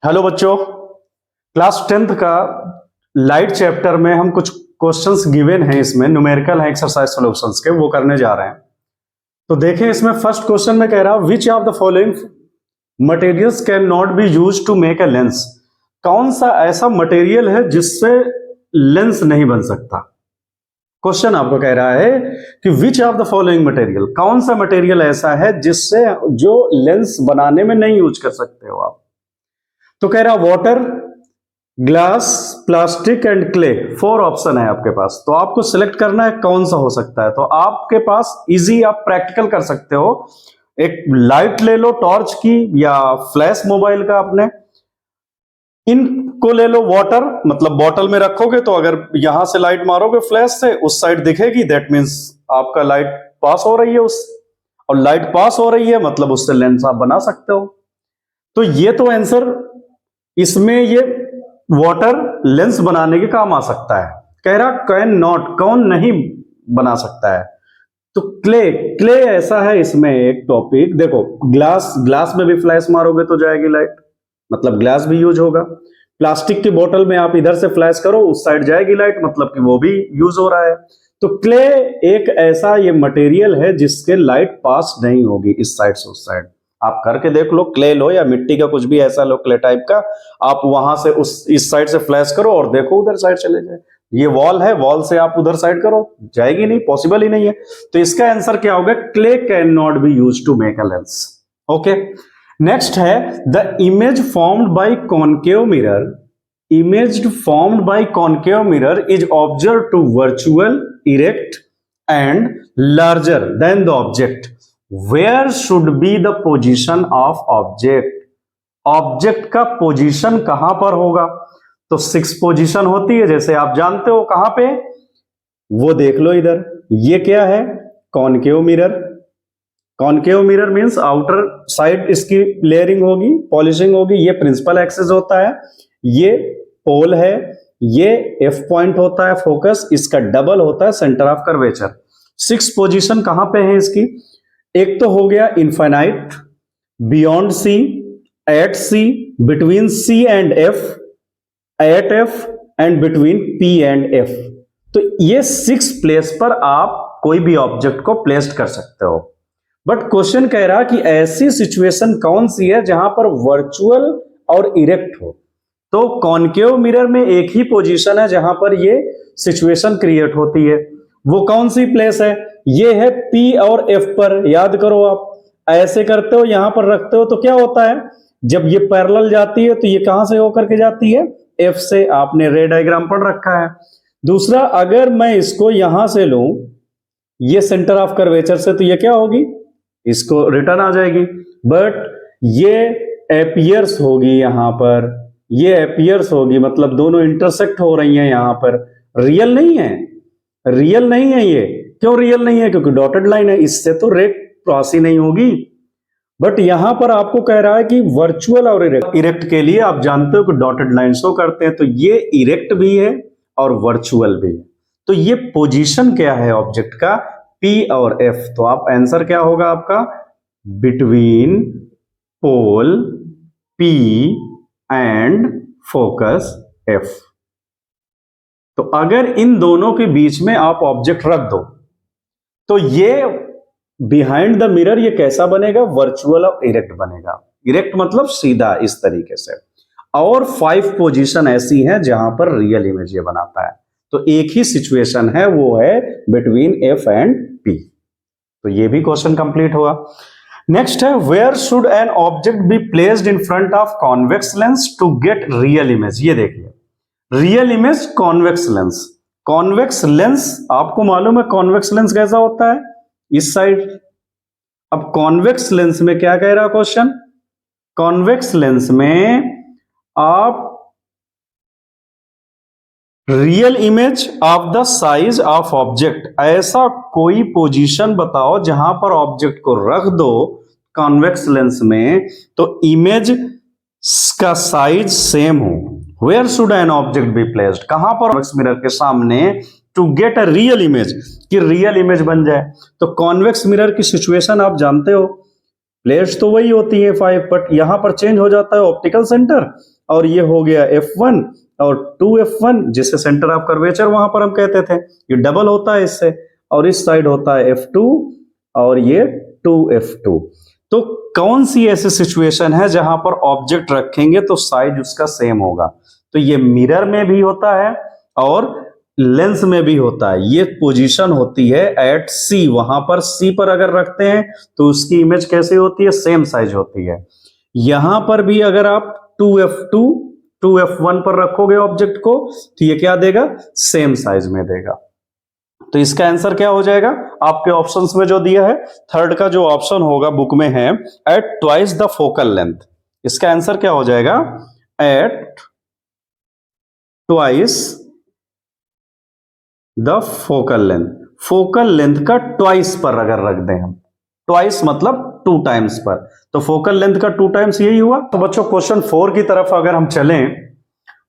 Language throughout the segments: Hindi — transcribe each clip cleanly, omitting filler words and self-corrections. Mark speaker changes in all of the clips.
Speaker 1: हेलो बच्चों, क्लास 10th का लाइट चैप्टर में हम कुछ क्वेश्चंस गिवन हैं, इसमें न्यूमेरिकल है, एक्सरसाइज सॉल्यूशंस के, वो करने जा रहे हैं। तो देखें, इसमें फर्स्ट क्वेश्चन में कह रहा है which of the following materials can not be used to make a lens. कौन सा ऐसा मटेरियल है जिससे लेंस नहीं बन सकता। क्वेश्चन आपको कह रहा है कि विच ऑफ द फॉलोइंग मटेरियल, कौन सा मटेरियल ऐसा है जिससे जो लेंस बनाने में नहीं यूज कर सकते हो आप। तो कह रहा water, glass, plastic and clay, 4 option है आपके पास। तो आपको सिलेक्ट करना है कौन सा हो सकता है। तो आपके पास इजी, आप प्रैक्टिकल कर सकते हो। एक लाइट ले लो टॉर्च की या फ्लैश मोबाइल का अपने, इनको ले लो, वाटर मतलब बॉटल में रखोगे तो अगर यहां से लाइट मारोगे फ्लैश से उस साइड दिखेगी, दैट मीन्स आपका लाइट पास हो रही है उस, और लाइट पास हो रही है मतलब उससे लेंस आप बना सकते हो। तो ये तो आंसर, इसमें ये वाटर लेंस बनाने के काम आ सकता है। कह रहा कैन नॉट, कौन नहीं बना सकता है। तो क्ले, क्ले ऐसा है इसमें एक टॉपिक। देखो ग्लास, ग्लास में भी फ्लैश मारोगे तो जाएगी लाइट, मतलब ग्लास भी यूज होगा। प्लास्टिक की बोतल में आप इधर से फ्लैश करो उस साइड जाएगी लाइट, मतलब कि वो भी यूज हो रहा है। तो क्ले एक ऐसा ये मटेरियल है जिसके लाइट पास नहीं होगी इस साइड से उस साइड। आप करके देख लो, क्ले लो या मिट्टी का कुछ भी ऐसा लो क्ले टाइप का, आप वहां से उस इस साइड से फ्लैश करो और देखो उधर साइड चले जाए। ये वॉल है, वॉल से आप उधर साइड करो, जाएगी नहीं, पॉसिबल ही नहीं है। तो इसका आंसर क्या होगा, clay can not be used to make a lens. Okay, next है the image formed by concave mirror, image formed by concave mirror is observe to virtual, erect and larger than the object. Where should be the position of object. Object का पोजीशन कहां पर होगा। तो 6 पोजीशन होती है, जैसे आप जानते हो कहां पे, वो देख लो इधर। ये क्या है, concave mirror. Concave mirror means outer side इसकी लेयरिंग होगी, पॉलिशिंग होगी। ये प्रिंसिपल एक्सिस होता है, ये पोल है, ये एफ पॉइंट होता है फोकस, इसका डबल होता है सेंटर ऑफ कर्वेचर। 6 पोजीशन कहां पे है इसकी। एक तो हो गया infinite, beyond C, at C, between C and F, at F and between P and F. तो ये 6 प्लेस पर आप कोई भी ऑब्जेक्ट को प्लेस कर सकते हो। बट क्वेश्चन कह रहा कि ऐसी सिचुएशन कौन सी है जहां पर वर्चुअल और इरेक्ट हो। तो कॉनकेव मिरर में एक ही पोजीशन है जहां पर ये सिचुएशन क्रिएट होती है। वो कौन सी प्लेस है, ये है P और F पर। याद करो, आप ऐसे करते हो, यहां पर रखते हो, तो क्या होता है जब ये पैरेलल जाती है तो ये कहां से होकर के जाती है, F से। आपने रे डायग्राम पढ़ रखा है। दूसरा, अगर मैं इसको यहां से लूं, ये सेंटर ऑफ कर्वेचर से, तो ये क्या होगी, इसको रिटर्न आ जाएगी। बट ये एपियर्स होगी यहां पर, ये एपियर्स होगी, मतलब दोनों इंटरसेक्ट हो रही हैं यहां पर। रियल नहीं है, रियल नहीं है ये। क्यों रियल नहीं है, क्योंकि डॉटेड लाइन है, इससे तो रे क्रॉस ही नहीं होगी। बट यहां पर आपको कह रहा है कि वर्चुअल और इरेक्ट, इरेक्ट के लिए आप जानते हो कि डॉटेड लाइन शो करते हैं, तो ये इरेक्ट भी है और वर्चुअल भी है। तो ये पोजीशन क्या है ऑब्जेक्ट का, P और F। तो आप आंसर क्या होगा आपका, between pole P and focus F। तो अगर इन दोनों के बीच में आप ऑब्जेक्ट रख दो तो ये बिहाइंड द मिरर ये कैसा बनेगा, वर्चुअल और इरेक्ट बनेगा। इरेक्ट मतलब सीधा इस तरीके से। और 5 पोजीशन ऐसी हैं जहां पर रियल इमेज ये बनाता है। तो एक ही सिचुएशन है, वो है बिटवीन F एंड P। तो ये भी क्वेश्चन कंप्लीट हुआ। नेक्स्ट है where should an object be placed in front of convex lens to get real image. ये देखिए, real image convex lens. Convex lens आपको मालूम है कॉन्वेक्स लेंस कैसा होता है, इस साइड। अब कॉन्वेक्स लेंस में क्या कह रहा क्वेश्चन, कॉन्वेक्स लेंस में आप real image of the size of object, ऐसा कोई पोजीशन बताओ जहां पर ऑब्जेक्ट को रख दो कॉन्वेक्स लेंस में तो इमेज का साइज सेम हो। Where should an object be placed, कहां पर कॉन्वेक्स मिरर के सामने, to get a real image, कि रियल इमेज बन जाए। तो कॉन्वेक्स मिरर की सिचुएशन आप जानते हो, प्लेट्स तो वही होती है 5, बट यहां पर चेंज हो जाता है ऑप्टिकल सेंटर, और ये हो गया F1 और 2F1, जिससे सेंटर ऑफ कर्वेचर वहां पर हम कहते थे, ये डबल होता है इससे, और इस साइड होता है F2 और ये 2F2। तो कौन सी ऐसी सिचुएशन है जहां पर ऑब्जेक्ट रखेंगे तो साइज उसका सेम होगा? तो ये मिरर में भी होता है और लेंस में भी होता है। ये पोजीशन होती है एट C, वहां पर C पर अगर रखते हैं तो उसकी इमेज कैसी होती है? सेम साइज होती है। यहां पर भी अगर आप 2F2 2F1 पर रखोगे ऑब्जेक्ट को तो ये क्या देगा? सेम साइज में देगा। तो इसका आंसर क्या हो जाएगा? आपके ऑप्शंस में जो दिया है, थर्ड का जो ऑप्शन होगा बुक में है, at twice the focal length. इसका आंसर क्या हो जाएगा? At twice the focal length. Focal length का ट्वाइस पर अगर रख दें हम, ट्वाइस मतलब 2 टाइम्स पर, तो फोकल लेंथ का 2 टाइम्स यही हुआ। तो बच्चों क्वेश्चन 4 की तरफ अगर हम चलें,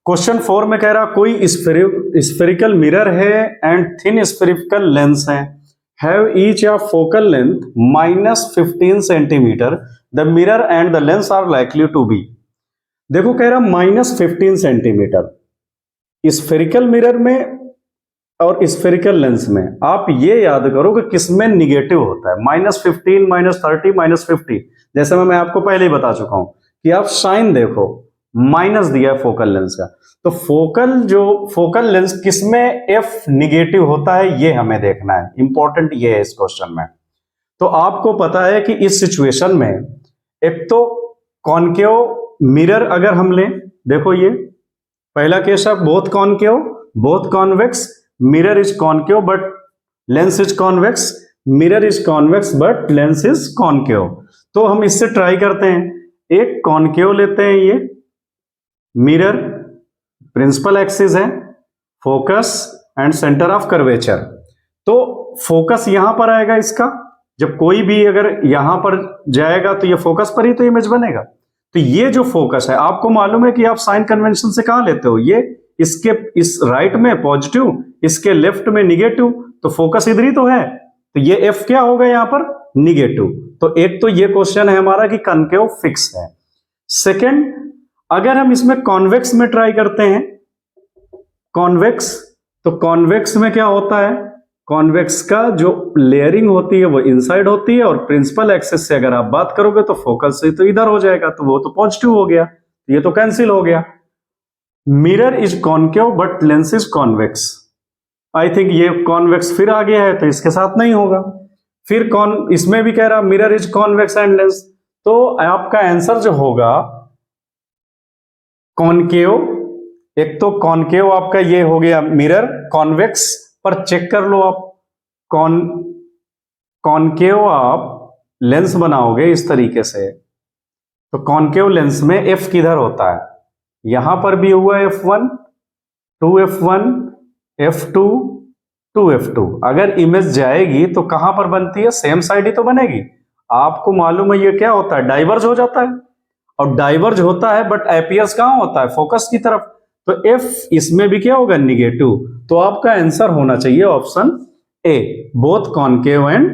Speaker 1: क्वेश्चन 4 में कह रहा कोई स्फेरिकल मिरर है एंड थिन स्फेरिकल लेंस है, have each of focal length -15 centimetre, the mirror and the lens are likely to be. देखो कह रहा -15 सेंटीमीटर स्फेरिकल मिरर में और स्फेरिकल लेंस में। आप ये याद करो कि किसमें निगेटिव होता है, -15, -30, -50। जैसे मैं आपको पहले ही बता चुका हूं कि आप साइन देखो, माइनस दिया है फोकल लेंस का, तो फोकल लेंस किसमें एफ निगेटिव होता है ये हमें देखना है। इंपॉर्टेंट ये है इस क्वेश्चन में। तो आपको पता है कि इस सिचुएशन में एक तो कॉनकेव मिरर अगर हम लें, देखो ये पहला केस है, both concave both convex, mirror is concave but lens is convex, mirror is convex but lens is concave. तो हम इससे ट्राई करते हैं, एक कॉनकेव लेते हैं, ये मिरर प्रिंसिपल एक्सिस है, focus and centre of curvature. तो फोकस यहां पर आएगा इसका, जब कोई भी अगर यहां पर जाएगा तो ये फोकस पर ही तो इमेज बनेगा। तो ये जो फोकस है, आपको मालूम है कि आप साइन कन्वेंशन से कहां लेते हो, ये इसके इस राइट में पॉजिटिव, इसके लेफ्ट में निगेटिव, तो फोकस इधर ही तो है, तो ये एफ क्या होगा यहां पर? निगेटिव। तो एक तो ये क्वेश्चन है हमारा कि कॉनकेव फिक्स है। सेकंड, अगर हम इसमें कॉन्वेक्स में ट्राई करते हैं, कॉन्वेक्स, तो कॉन्वेक्स में क्या होता है? कॉन्वेक्स का जो लेयरिंग होती है वो इनसाइड होती है, और प्रिंसिपल एक्सिस से अगर आप बात करोगे तो फोकस से तो इधर हो जाएगा, तो वो तो पॉजिटिव हो गया, ये तो कैंसिल हो गया। Mirror is concave but lens is convex, I think ये कॉन्वेक्स फिर आ गया है तो इसके साथ नहीं होगा। फिर इसमें भी कह रहा mirror is convex and lens, तो आपका आंसर जो होगा कॉनकेव, एक तो कॉनकेव आपका ये हो गया मिरर, कॉन्वेक्स पर चेक कर लो आप, कॉनकेव आप लेंस बनाओगे इस तरीके से, तो कॉनकेव लेंस में एफ किधर होता है? यहां पर भी हुआ F1, 2F1, F2, 2F2। अगर इमेज जाएगी तो कहां पर बनती है? सेम साइड ही तो बनेगी। आपको मालूम है ये क्या होता है? डाइवर्ज हो जाता है, और डाइवर्ज होता है बट अपीयर्स कहां होता है? फोकस की तरफ। तो एफ इसमें भी क्या होगा? निगेटिव। तो आपका आंसर होना चाहिए option A, both concave and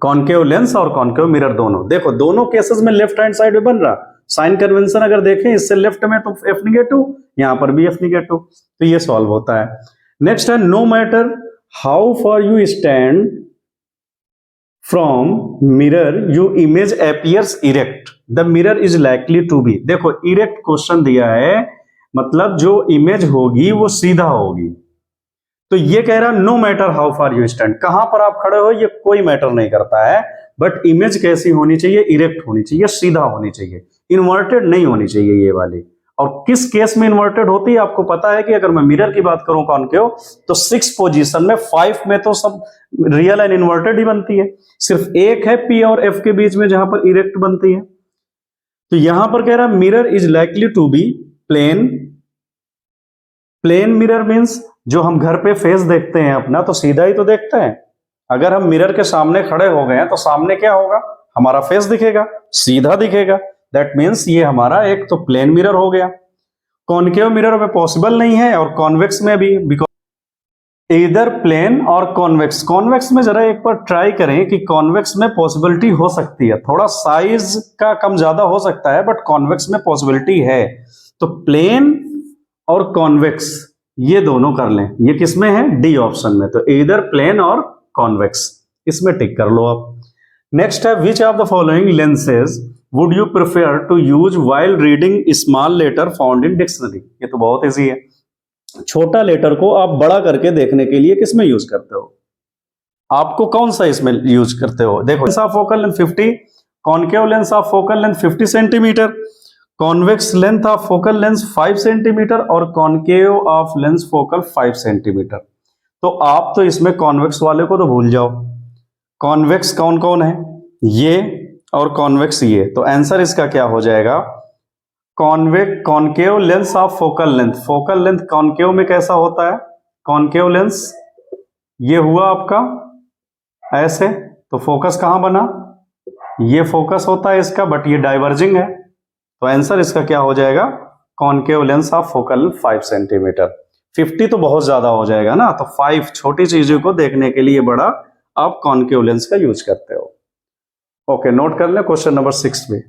Speaker 1: concave lens और कॉनकेव मिरर दोनों। देखो दोनों केसेस में लेफ्ट हैंड साइड में बन रहा, साइन कन्वेंशन अगर देखें इससे लेफ्ट में तो एफ निगेटिव, यहां पर भी एफ निगेटिव, तो ये सॉल्व होता है। नेक्स्ट है, no matter how far you stand from mirror you image appears erect, the mirror is likely to be. देखो इरेक्ट क्वेश्चन दिया है, मतलब जो इमेज होगी वो सीधा होगी। तो ये कह रहा no matter how far you stand, कहां पर आप खड़े हो ये कोई मैटर नहीं करता है, बट इमेज कैसी होनी चाहिए? इरेक्ट होनी चाहिए, सीधा होनी चाहिए, इन्वर्टेड नहीं होनी चाहिए ये वाली। और किस केस में इन्वर्टेड होती है आपको पता है कि अगर मैं मिरर की बात करूं कॉनकेव, तो 6 पोजीशन में 5 में तो सब रियल एंड इन्वर्टेड ही बनती है, सिर्फ एक है P और F के बीच में जहां पर इरेक्ट बनती है। तो यहां पर कह रहा mirror is likely to be plane. Plane mirror means जो हम घर पे फेस देखते हैं अपना तो सीधा ही तो देखते हैं। अगर हम मिरर के सामने खड़े हो गए हैं तो सामने क्या होगा? हमारा फेस दिखेगा, सीधा दिखेगा। दैट मीन्स ये हमारा एक तो प्लेन मिरर हो गया। कॉनकेव मिरर में पॉसिबल नहीं है और कॉन्वेक्स में भी, बिकॉज इधर प्लेन और कॉन्वेक्स। कॉन्वेक्स में जरा एक बार ट्राई करें कि कॉन्वेक्स में पॉसिबिलिटी हो सकती है, थोड़ा साइज का कम ज्यादा हो सकता है बट कॉन्वेक्स में पॉसिबिलिटी है। तो प्लेन और कॉन्वेक्स ये दोनों कर लें। ये किसमें है? डी ऑप्शन में। तो इधर प्लेन और कॉन्वेक्स, इसमें टिक कर लो आप। नेक्स्ट है which of the following lenses would you prefer to use while reading small letter found in dictionary. ये तो बहुत इजी है। छोटा लेटर को आप बड़ा करके देखने के लिए किसमें यूज करते हो? आपको कौन सा इसमें यूज करते हो? देखो, lens of focal length 50, concave lens of focal length 50 centimetre, convex length of focal lens 5 centimetre और concave of lens focal 5 centimetre. तो आप तो इसमें कॉन्वेक्स वाले को तो भूल जाओ। कॉन्वेक्स कौन कौन है? ये और कॉन्वेक्स ये। तो आंसर इसका क्या हो जाएगा? Concave lens of focal length. Focal length concave में कैसा होता है? कॉनकेव लेंस ये हुआ आपका ऐसे, तो फोकस कहां बना? ये फोकस होता है इसका, बट ये डाइवर्जिंग है। तो आंसर इसका क्या हो जाएगा? Concave lens of focal 5 centimetre. 50 तो बहुत ज्यादा हो जाएगा ना, तो 5 छोटी चीजों को देखने के लिए बड़ा आप कॉनकेव लेंस का यूज करते हो। ओके, नोट कर ले क्वेश्चन नंबर 6 में।